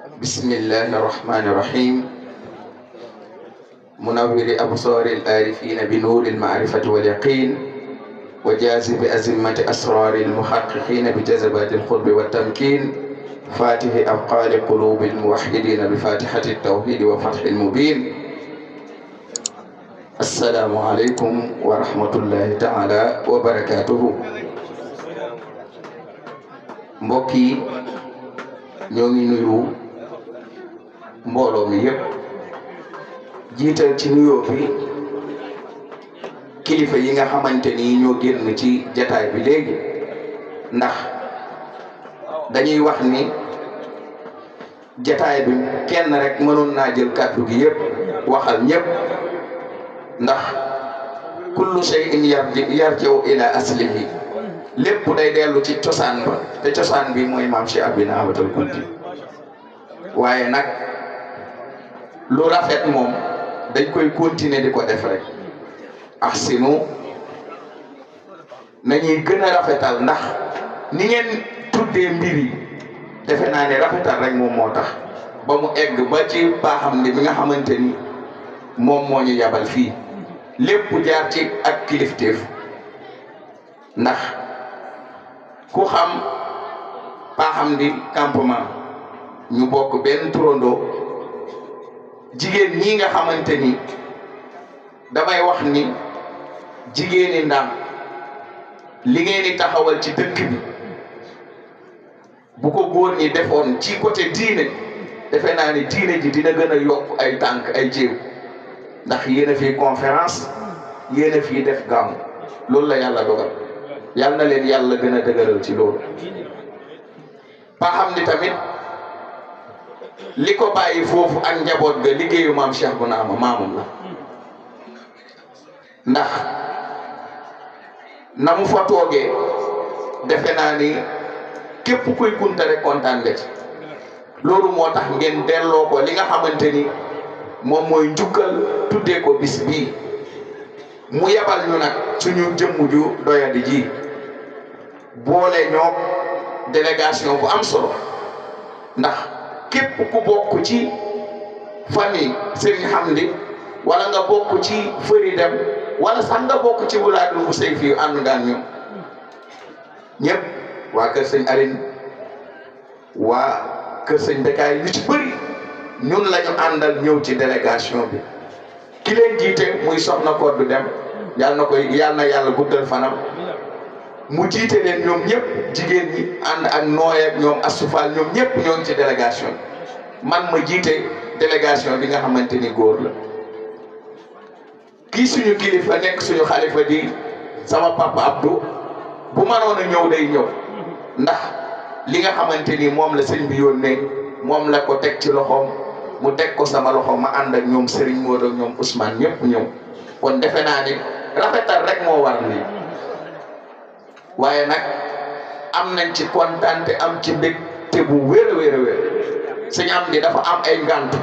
بسم الله الرحمن الرحيم منور أبصار الآرفين بنور المعرفة واليقين وجاذب أزمة أسرار المحققين بجذبات القرب والتمكين فاتح أبقال قلوب الموحدين بفاتحة التوحيد وفتح المبين السلام عليكم ورحمة الله تعالى وبركاته mbokki ñoo ngi nuyu mbooloo mi yépp jiital ci nuyoo bi kilifa yi nga xamante ni ñoo génn ci jataay bi léegi ndax dañuy wax ni jataay bi kenn rek mënoon naa jël kàddu gi yépp waxal ñépp ndax kullu shay'in yarji'u ila aslihi lépp day dellu ci cosaan ba te cosaan bi mooy maam Cheikh Abi Nawatal Kunti waaye nag lu rafet moom dañ koy continuer di ko def rek ahsinu nañuy gën a rafetal ndax ni ngeen tuddee mbir yi defe naa ne rafetal rek moom moo tax ba mu egg ba ci baaxam ni mi nga xamante ni moom moo ñu yabal fii lépp jaar ci ak kilifteef ndax ku xam baaxam di campement ñu bokk benn turandoo jigéen ñi nga xamante ni damay wax ni jigéeni Ndam li ngeen di taxawal ci dëkk bi bu ko góor ñi defoon ci côté diine defe naa ni diine ji dina gën a yokk ay tànk ay jéew ndax yéen a fi conférence yéen a fi def gàmm loolu la yàlla dogal yàlla na leen yàlla gën a dëgëral ci loolu ba xam ni tamit li ko bàyyi foofu ak njaboot ga liggéeyu maam Cheikh bu naama maamum la ndax na mu fa toogee defe naa ni képp kuy kunta rek kontaan nga ci loolu moo tax ngeen delloo ko li nga xamante ni moom mooy njukkal tuddee ko bis bii mu yebal ñu nag suñu jëmm ju doyadi ji boole ñoo délégation bu am solo ndax képp ku bokk ci famille Serigne Hamdi wala nga bokk ci fëri dem wala sax nga bokk ci wulaadul bu sëy fii ànd ngaan ñoom ñëpp waa kër sëñ Aline waa kër sëñ Bekaay yu ci bëri ñun la ñu àndal ñëw ci délégation bi ki leen jiite muy soxna koor du dem yàlla na yàlla guddal fanam mu jiite leen ñoom ñëpp jigéen ñi ànd ak nooy ak ñoom asufal ñoom ñëpp ñoo ngi ci délégation man ma jiite délégation bi nga xamante ni góor la kii suñu kilifa nekk suñu xalifa di sama papa Abdou bu mënoon a ñëw day ñëw ndax li nga xamante ni moom la sëñ bi yónnee moom la ko teg ci loxoom mu teg ko sama loxo ma ànd ak ñoom Serigne Modou ak ñoom Ousmane ñëpp ñëw kon defe naa ni rafetal rek moo war lii waaye nag am nañ ci kontaan te am ci mbégte bu wér a wér a wér sëñ am di dafa am ay ngant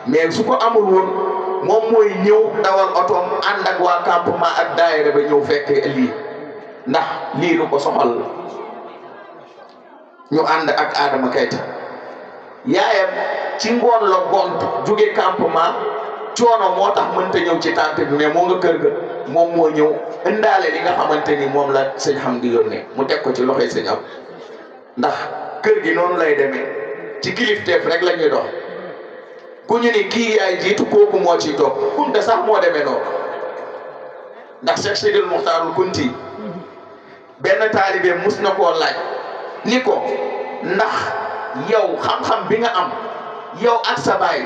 mais su ko amul woon moom mooy ñëw dawal otoom ànd ak waa campement ak daayira ba ñëw fekkee lii ndax lii lu ko soxal la ñu ànd ak Adama Kayta yaayam ci ngoon la gont jóge campement coono moo tax mënta ñëw ci tànt bi mais moo nga kër ga moom moo ñëw indaale li nga xamante ni moom la sëñ Hamdi yónnee mu teg ko ci loxoy sëñ am ndax kër gi noonu lay demee ci kilifteef rek la ñuy dox ku ñu ni kii yaay jiitu kooku moo ciy toog kunte sax moo demee noonu ndax Cheikh Sidil Muxtaarul Kunti benn taalibe mus na koo laaj ni ko ndax yow xam-xam bi nga am yow ak sa baay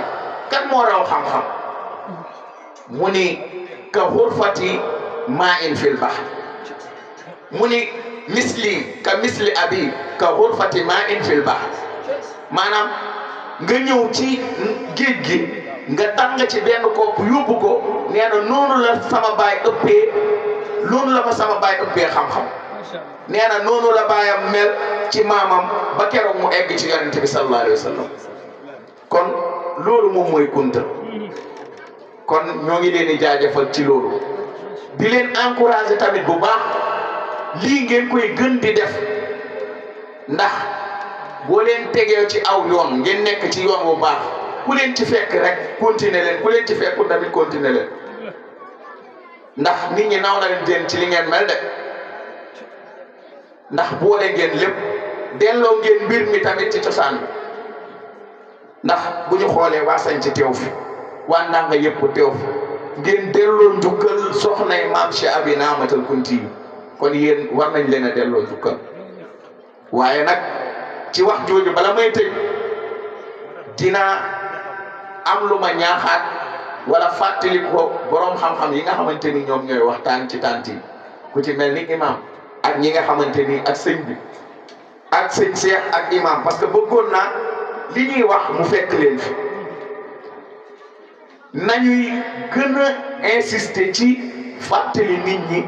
kan moo raw xam-xam mu ni ka xurfati maa in fil bahr mu ni misli ka misli abi ka xurfati maa in fil bahr maanaam nga ñëw ci géej gi nga tàng ci benn kopp yóbbu ko nee na noonu la sama baay ëppee noonu la ma sama baay ëppee xam-xam nee na noonu la baayam mel ci maamam ba keroog mu egg ci yonente bi sallallahu alayhi wa sallam kon loolu moom mooy kunta kon ñoo ngi leen di jaajëfal ci loolu di leen encourager tamit bu baax lii ngeen koy gën di def ndax boo leen tegee ci aw yoon ngeen nekk ci yoon bu baax ku leen ci fekk rek continuer leen ku leen ci fekk tamit continuer leen ndax nit ñi naaw na leen ci li ngeen mel de ndax boole ngeen lépp delloo ngeen mbir mi tamit ci cosaan ndax bu ñu xoolee waa sañ ci teew fi waa Ndanga yëpp teew fi ngeen delloo njukkal soxnay maam Cheikh Abi Naamatal Kunti kon yéen war nañ leen a delloo njukkal waaye nag ci wax jooju bala may tëj dinaa am lu ma ñaaxaat wala fàttali ko borom xam-xam yi nga xamante ni ñoom ñooy waxtaan ci tànt yi ku ci mel ni imam ak ñi nga xamante ni ak sëñ bi ak sëñ Cheikh ak imam parce que bëggoon naa li ñuy wax mu fekk leen fi nañuy gën a insister ci fàttali nit ñi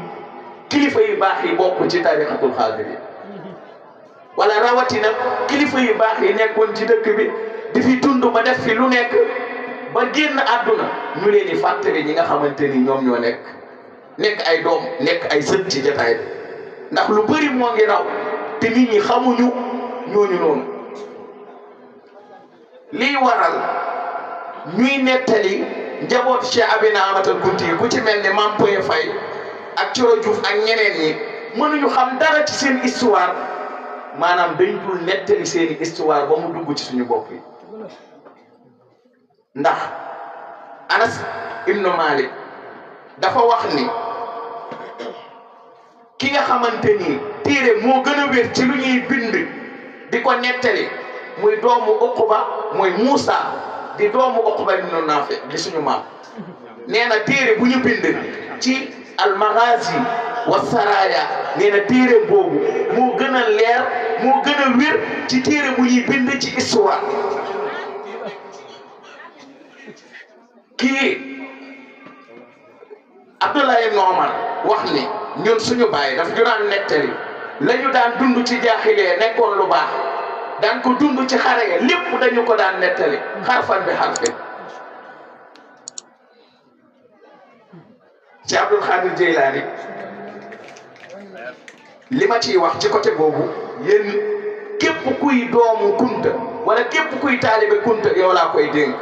kilifa yu baax yi bokk ci tarixatul xaadiriya wala rawatina kilifa yu baax yi nekkoon ci dëkk bi di fi dund ba def fi lu nekk ba génn àdduna ñu leen di fàttali ñi nga xamante ni ñoom ñoo nekk ay doom nekk ay sët ci jotaay bi ndax lu bëri moo ngi raw te nit ñi xamuñu ñooñu noonu liy waral ñuy nettali njaboot Cheikh Abi Naamatal Kunti ku ci mel ni Mame Poye Faye ak Coro Diouf ak ñeneen ñi mënuñu xam dara ci seen histoire maanaam dañ dul nettali seeni histoire ba mu dugg ci suñu bopp yi ndax Anas ibnu Malik dafa wax ni ki nga xamante ni téere moo gën a wér ci lu ñuy bind di ko nettali muy doomu Uqba muy Muusa di doomu Uqba ibnu Naafi di suñu maam nee na téere bu ñu bind ci al-Maghazi wa Saraya nee na téere boobu moo gën a leer moo gën a wér ci téere bu ñuy bind ci histoire kii Abdullah ibn Omar wax ni ñun suñu baay daf ñu daan nettali la ñu daan dund ci jaaxilee nekkoon lu baax daan ko dund ci xare ya lépp dañu ko daan nettali xarfan bi xarfin ci Abdul Xaadir Jeylaani li ma ciy wax ci côté boobu yéen képp kuy doomu kunta wala képp kuy taalibe kunta yow laa koy dénk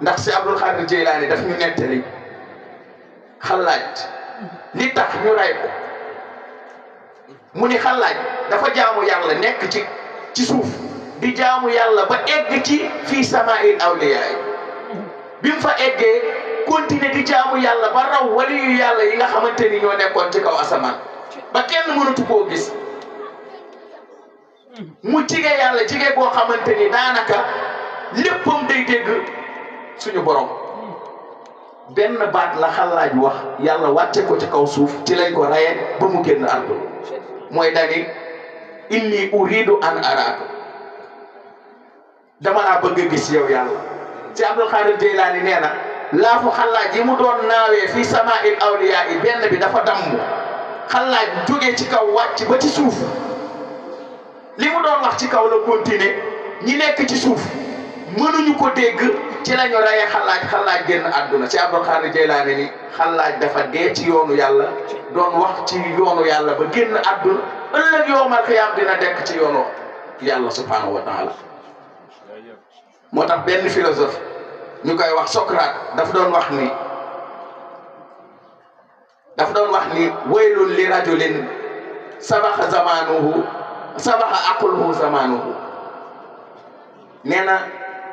ndax si Abdul Xaadir Jeylaani daf ñu nettali Xallaaj li tax ñu ray ko mu ni Xallaaj dafa jaamu yàlla nekk ci suuf di jaamu yàlla ba egg ci fii samaa'il awliyaa bi mu fa eggee continuer di jaamu yàlla ba raw waliyu yàlla yi nga xamante ni ñoo nekkoon ci kaw asamaan ba kenn mënatu koo gis mu jige yàlla jige boo xamante ni daanaka léppam day dégg suñu borom benn baat la Xallaaj wax yàlla wàcce ko ci kaw suuf ci lañ ko raye ba mu génn àdduna mooy dani inni uridu an araaka dama laa bëgg a gis yow yàlla ci Abdul Xaadir Jeylaani nee na laafu Xallaaj yi mu doon naawee fii samaa'il awliyaa yi benn bi dafa damm Xallaaj jógee ci kaw wàcc ba ci suuf li mu doon wax ci kaw la continuer ñi nekk ci suuf mënuñu ko dégg ci lañu reye Xallaaj génn àdduna ci Abdul Xaadir Jeylaani ni Xallaaj dafa dee ci yoonu yàlla doon wax ci yoonu yàlla ba génn àdduna ëllëg yawmal qiyaam dina dekk ci yoonu yàlla subhaanahu wa taala moo tax benn philosophe ñu koy wax Socrate daf doon wax ni waylun li rajulin sabaxa zamanuhu sabaxa aqluhu zamanuhu nee na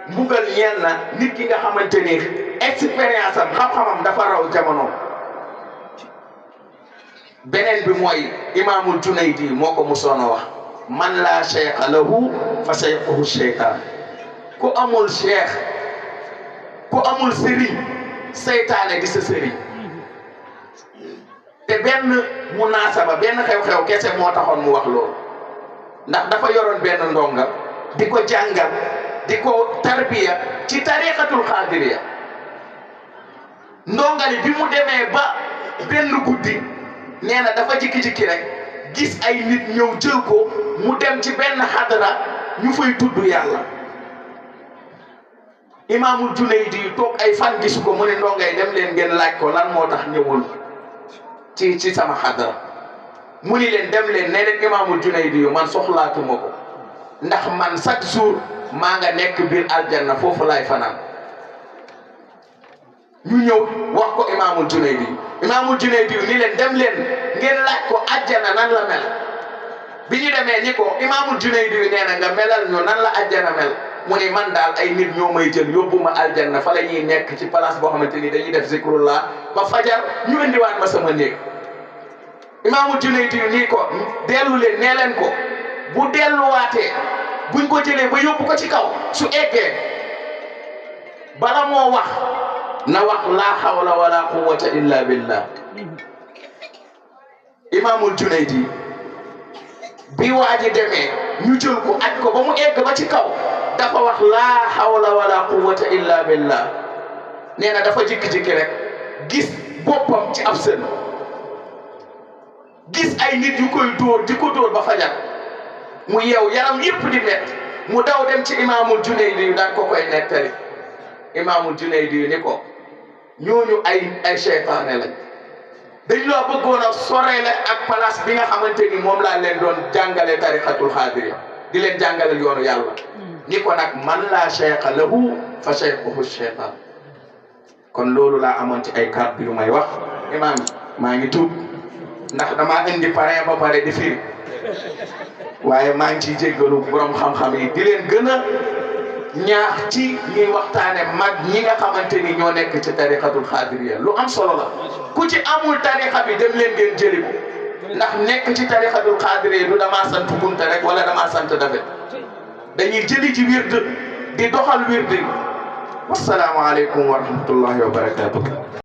mbugal ñeel na nit ki nga xamante ni expérience am xam-xamam dafa raw jamono beneen bi mooy imaamul Junaydi moo ko musoon a wax man laa cheikha lahu fa cheikhuhu cheytaan ku amul cheikh ku amul sëriñ seytaane di sa sëriñ te benn munaasaba benn xew-xew kese moo taxoon mu wax loolu ndax dafa yoroon benn ndonga di ko jàngal di ko tarbiya ci tariqatul xaadiriya ndongali bi mu demee ba benn guddi nee na dafa jikki-jikki rek gis ay nit ñëw jël ko mu dem ci benn xadara ñu fay tudd yàlla imaamul Junaydi toog ay fan gisu ko mu ne ndongay dem leen ngeen laaj ko lan moo tax ñëwul ci sama xadara mu ni leen dem leen ne leen imaamul Junaydi man soxlaatuma ko ndax man chaque jour maa nga nekk biir aljanna foofu laay fanaan ñu ñëw wax ko imaamul Junaydi ni leen dem leen ngeen laaj ko àjjana nan la mel bi ñu demee ni ko imaamul Junaydi nee na nga melal ñu nan la àjjana mel mu ni man daal ay nit ñoo may jël yóbbu ma aljanna fa la ñuy nekk ci place boo xamante ni dañuy def zikrullah ba fajar ñu indiwaat ma sama néeg imaamul Junaydi nii ko dellu leen nee leen ko bu delluwaatee buñ ko jëlee ba yóbbu ko ci kaw su eggee bala moo wax na wax laa hawla wala quwwata illa billah imaamul Junaydi bi waa ji demee ñu jël ko aj ko ba mu egg ba ci kaw dafa wax laa hawla wala quwwata illa billah nee na dafa jikki-jikki rek gis boppam ci ab sën gis ay nit yu koy dóor di ko dóor ba fajar mu yeew yaram yëpp di mett mu daw dem ci imaamul Junaydi yu daan ko koy nettali imaamul Junaydi yu ni ko ñooñu ay seytaane lañ dañ loo bëggoon a sorele ak place bi nga xamante ni moom laa leen doon jàngale tariqatul xaadiriya di leen jàngale yoonu yàlla ni ko nag man laa cheikha lahu fa cheikhuhu cheytaan kon loolu laa amoon ci ay kàddu yu may wax imaam maa ngi tuub ndax damaa indi parrain ba pare di firi waaye maa ngi ciy jéggalu borom xam-xam yi di leen gën a ñaax ci ñuy waxtaane mag ñi nga xamante ni ñoo nekk ci tariqatul xaadiriya lu am solo la ku ci amul tariqa bi dem leen ngeen jëli ko ndax nekk ci tariqatul xaadiriya du damaa sant Kunta rek wala damaa sant Dafe dañuy jëli ci wird di doxal wird yi wassalaamu aleykum wa rahmatullahi wa barakatuh